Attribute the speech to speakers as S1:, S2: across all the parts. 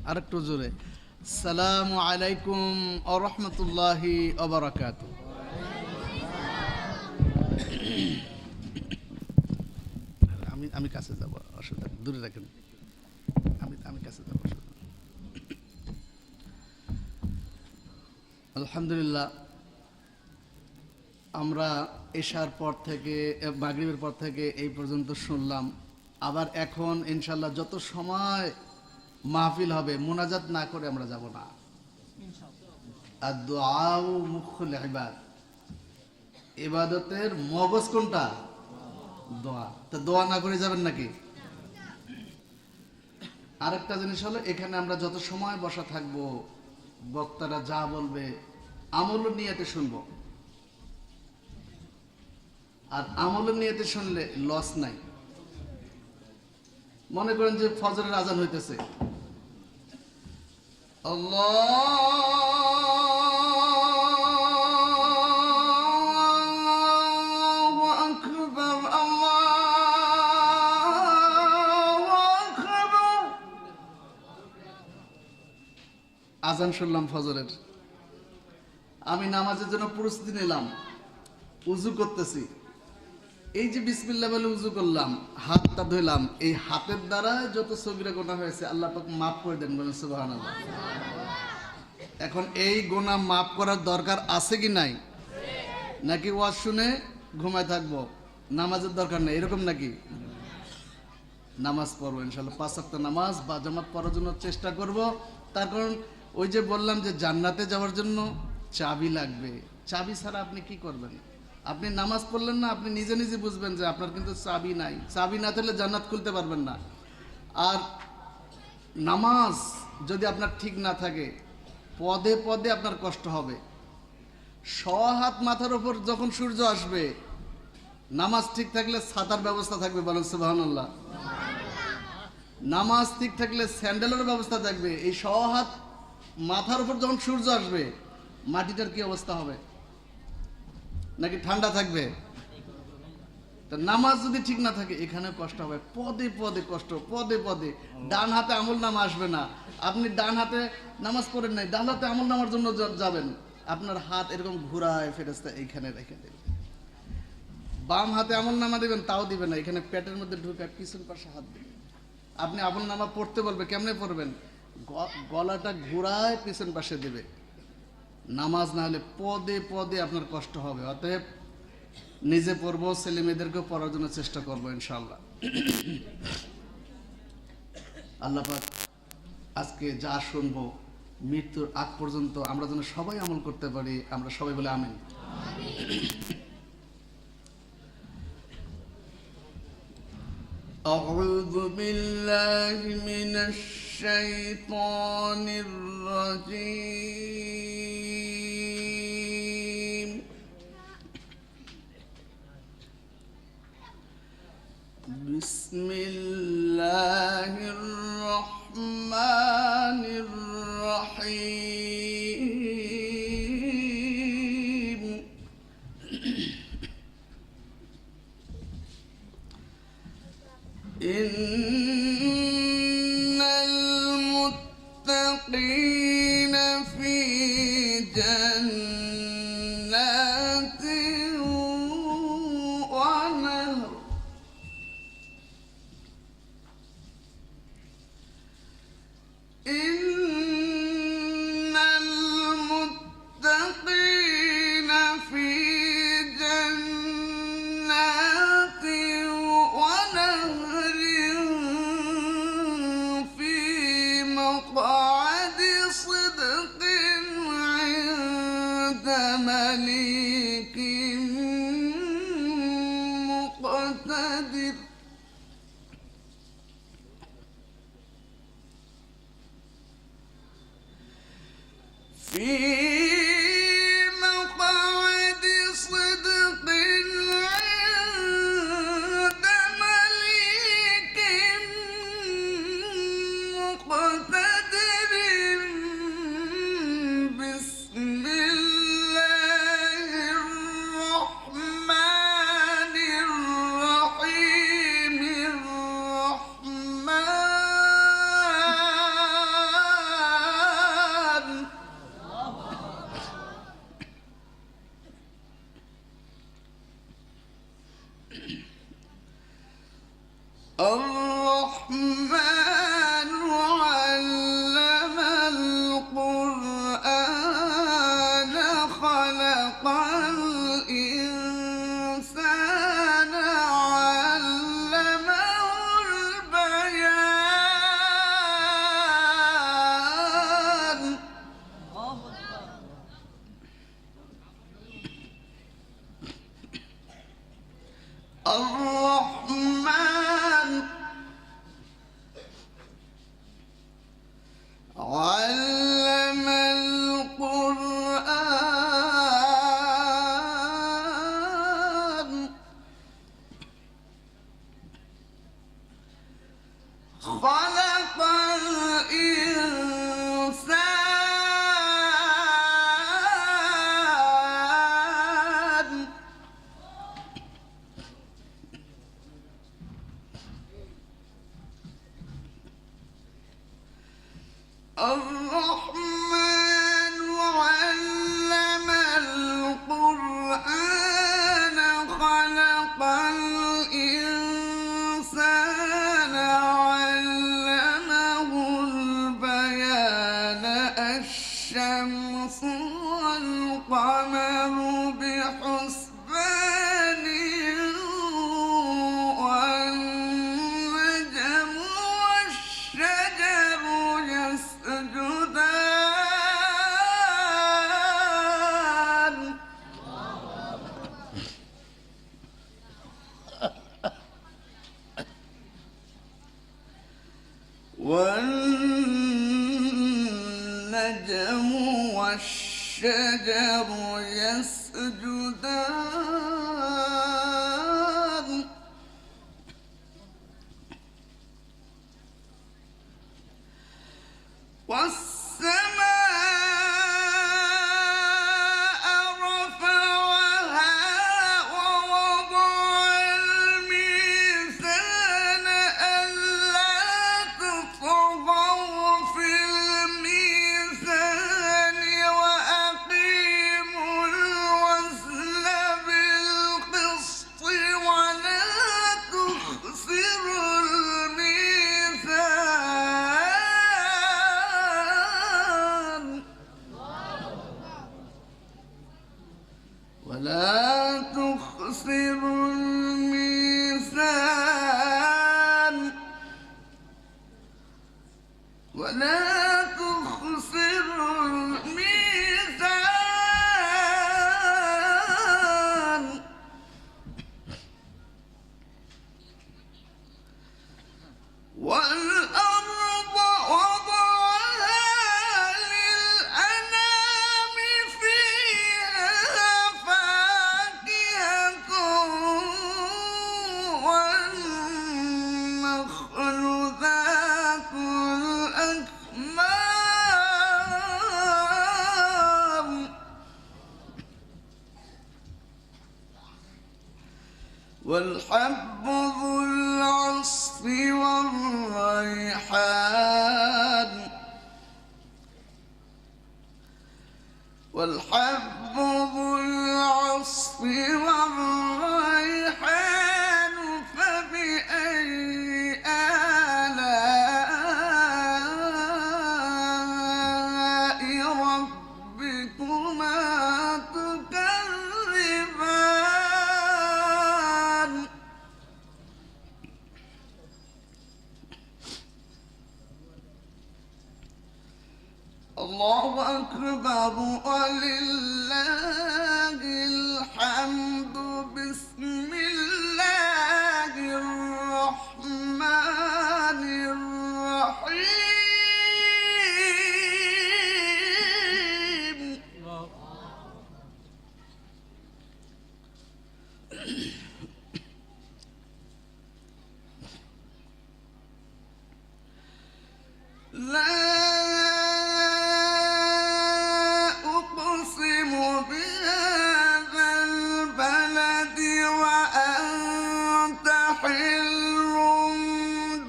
S1: আরেকটু জোরে। আসসালামু আলাইকুম ওয়া রাহমাতুল্লাহি ওয়া বারাকাতুহু। আমি আমি কাছে যাব, অসুবিধা নেই, দূরে রাখেন। আমি আমি কাছে যাব, অসুবিধা নেই। আলহামদুলিল্লাহ, আমরা এশার পর থেকে মাগরিবের পর থেকে এই পর্যন্ত শুনলাম। আবার এখন ইনশাল্লাহ যত সময় মাহফিল হবে মুনাজাত না করে আমরা যাব না। আর দুআউ মুখুল ইবাদ, ইবাদতের মগজ কোনটা? দোয়া। তা দোয়া না করে যাবেন নাকি? আরেকটা জিনিস হলো, এখানে আমরা যত সময় বসা থাকবো বক্তারা যা বলবে আমল নিয়তে শুনবো। আর আমল নিয়তে শুনলে লস নাই। মনে করেন যে ফজরের আজান হইতেছে, আল্লাহু আকবার, আল্লাহু আকবার। আজান শুনলাম ফজরের, আমি নামাজের জন্য প্রস্তুতি নিলাম, উযু করতেছি। এই যে বিসমিল্লাহ বলে উযু করলাম, হাতটা ধুইলাম, এই হাতের দ্বারা যত সগীরা গুনাহ হয়েছে আল্লাহ পাক মাফ করে দেন, বলেন সুবহানাল্লাহ। এখন এই গুনাহ মাফ করার দরকার আছে কি নাই? নাকি ওয়াজ শুনে ঘুমায় থাকবো, নামাজের দরকার নেই, এরকম নাকি? নামাজ পড়বো ইনশাআল্লাহ, 5 ওয়াক্ত নামাজ বা জামাত পড়ার জন্য চেষ্টা করব। তার কারণ ওই যে বললাম যে জান্নাতে যাওয়ার জন্য চাবি লাগবে। চাবি ছাড়া আপনি কি করবেন? আপনি নামাজ পড়লেন না, আপনি নিজে নিজে বুঝবেন যে আপনার কিন্তু চাবি নাই। চাবি না থাকলে জান্নাত খুলতে পারবেন না। আর নামাজ যদি আপনার ঠিক না থাকে, পদে পদে আপনার কষ্ট হবে। হাত মাথার উপর যখন সূর্য আসবে, নামাজ ঠিক থাকলে ছাতার ব্যবস্থা থাকবে, বলেন সুবহানাল্লাহ। নামাজ ঠিক থাকলে স্যান্ডেলের ব্যবস্থা থাকবে। এই হাত মাথার উপর যখন সূর্য আসবে, মাটিটার কি অবস্থা হবে? নাকি ঠান্ডা থাকবে? তা নামাজ যদি ঠিক না থাকে এখানে কষ্ট হবে, পদে পদে কষ্ট, পদে পদে। ডান হাতে আমল নামা আসবে না। আপনি ডান হাতে নামাজ পড়েন নাই, ডান হাতে আমল নামার জন্য যাবেন, আপনার হাত এরকম ঘুরায় ফেরেশতা এইখানে রেখে দেবে। বাম হাতে আমল নামা দিবেন, তাও দিবে না, এখানে পেটের মধ্যে ঢুকে পিছন পাশে হাত দিবে। আপনি আমল নামা পড়তে বলবে, কেমনে পড়বেন? গলাটা ঘুরায় পিছন পাশে দেবে। নামাজ না হলে পদে পদে আপনার কষ্ট হবে। অতএব নিজে পড়বো, ছেলে মেয়েদেরকেও পড়ার জন্য চেষ্টা করবো ইনশাআল্লাহ। আল্লাহ পাক আজকে যা শুনবো মৃত্যুর আগ পর্যন্ত আমরা যেন সবাই আমল করতে পারি, আমরা সবাই বলে আমিন। أعوذ بالله من الشيطان الرجيم. بسم الله الرحمن الرحيم. إن المتقين في جنات ونهر. إن المتقين في جنات ونهر في مقعد صدق عند مليك مقتدر. في مقعد صدق عند مليك مقتدر. بسم الله الرحمن الرحيم. الرحمن الرحمن علم القرآن خلق الإنسان علمه البيان الشمس والقمر بحسبان والنجم والشجر يسجدان والنجم والشجر يسجدان والسماء رفعها ووضع الميزان ألا تطغوا في الميزان وأقيموا الوزن بالقسط ولا تخسروا الميزان ولا تخسروا الميزان ولا تخسروا الميزان والأرض وضعها للأنام فيها فاكهة والنخل ذات الأكمام والحب ذو العصف والريحان والحب ذو العصف والريحان فبأي آلاء ربكما تكذبان الله أكبر ولله الحمد بسم الله الرحمن الرحيم لا أقسم بهذا البلد وأنت حل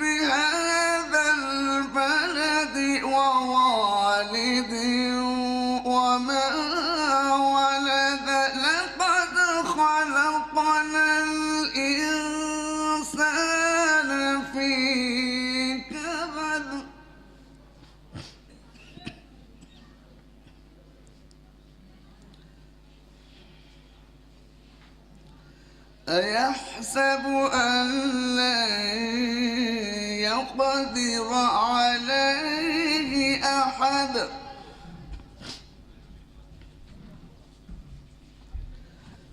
S1: بهذا البلد ووالد وما ولد لقد خلقنا الإنسان في كبد أيحسب أن لن يقدر عليه أحد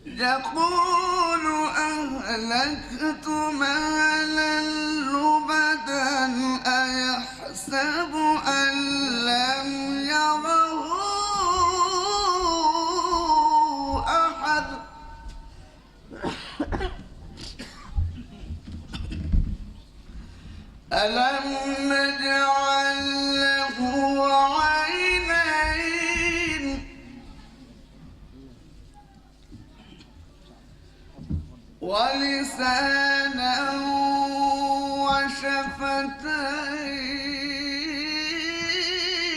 S1: يقول أهلكت مالا لبدا أيحسب أن لم يره أحد ألم نجعل له عينين ولسانا وشفتين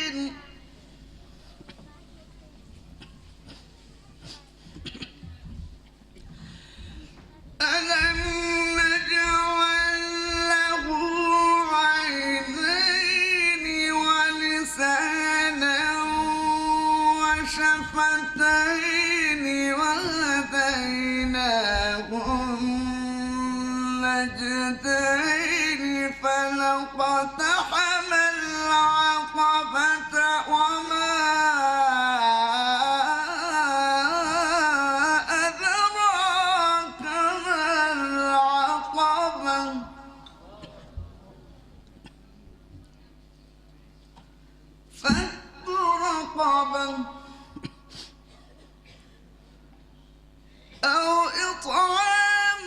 S1: فك رقبة أو إطعام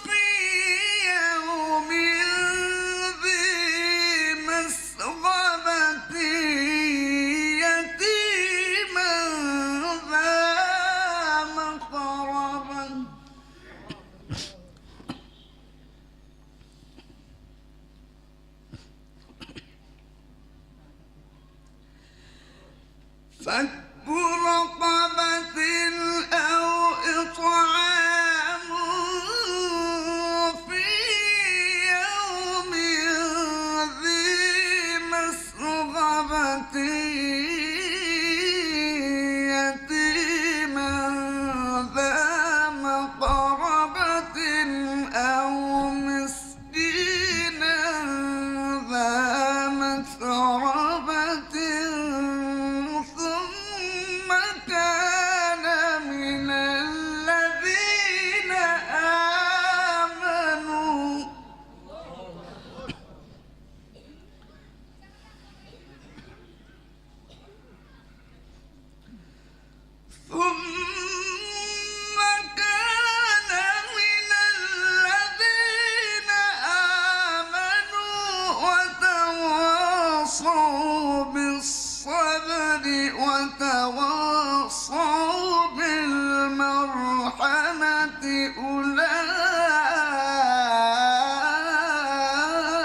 S1: في يوم ذي مسغبة يتيما ذا مقربة فك رقبة أو إطعام في يوم ذي مسغبة يتيما ذا مقربة أو مسكينا ذا متربة ثم كان من الذين آمنوا ثم كان من الذين آمنوا وتواصوا بالصبر وتواصوا بالمرحمة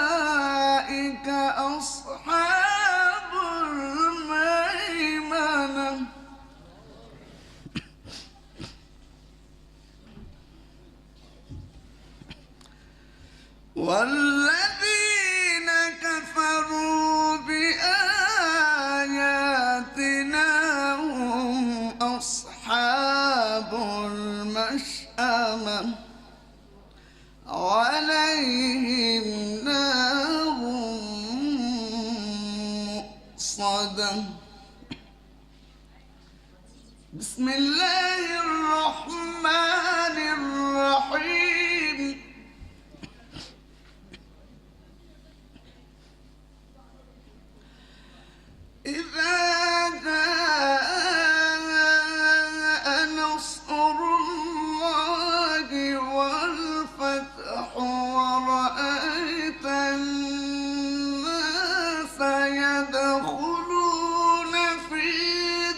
S1: أولئك أصحاب الميمنة والذين كفروا بآياتنا هم أصحاب المشأمة عليهم نار مؤصدة بسم الله الرحمن الرحيم إذا جاء نصر الله والفتح ورأيت الناس يدخلون في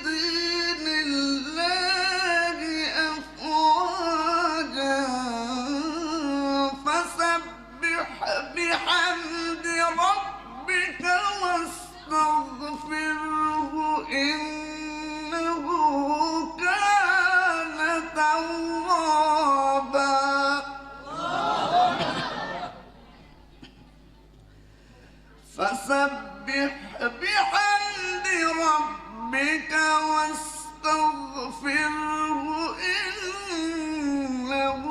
S1: دين الله أفواجا فسبح بحمد ربك واستغفره إنه كان توابا فسبح بحمد ربك واستغفره إنه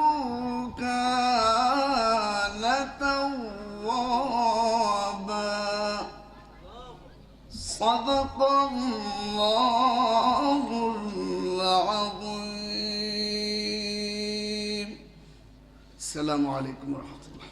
S1: كان توابا صدق الله العظيم. السلام عليكم ورحمة الله.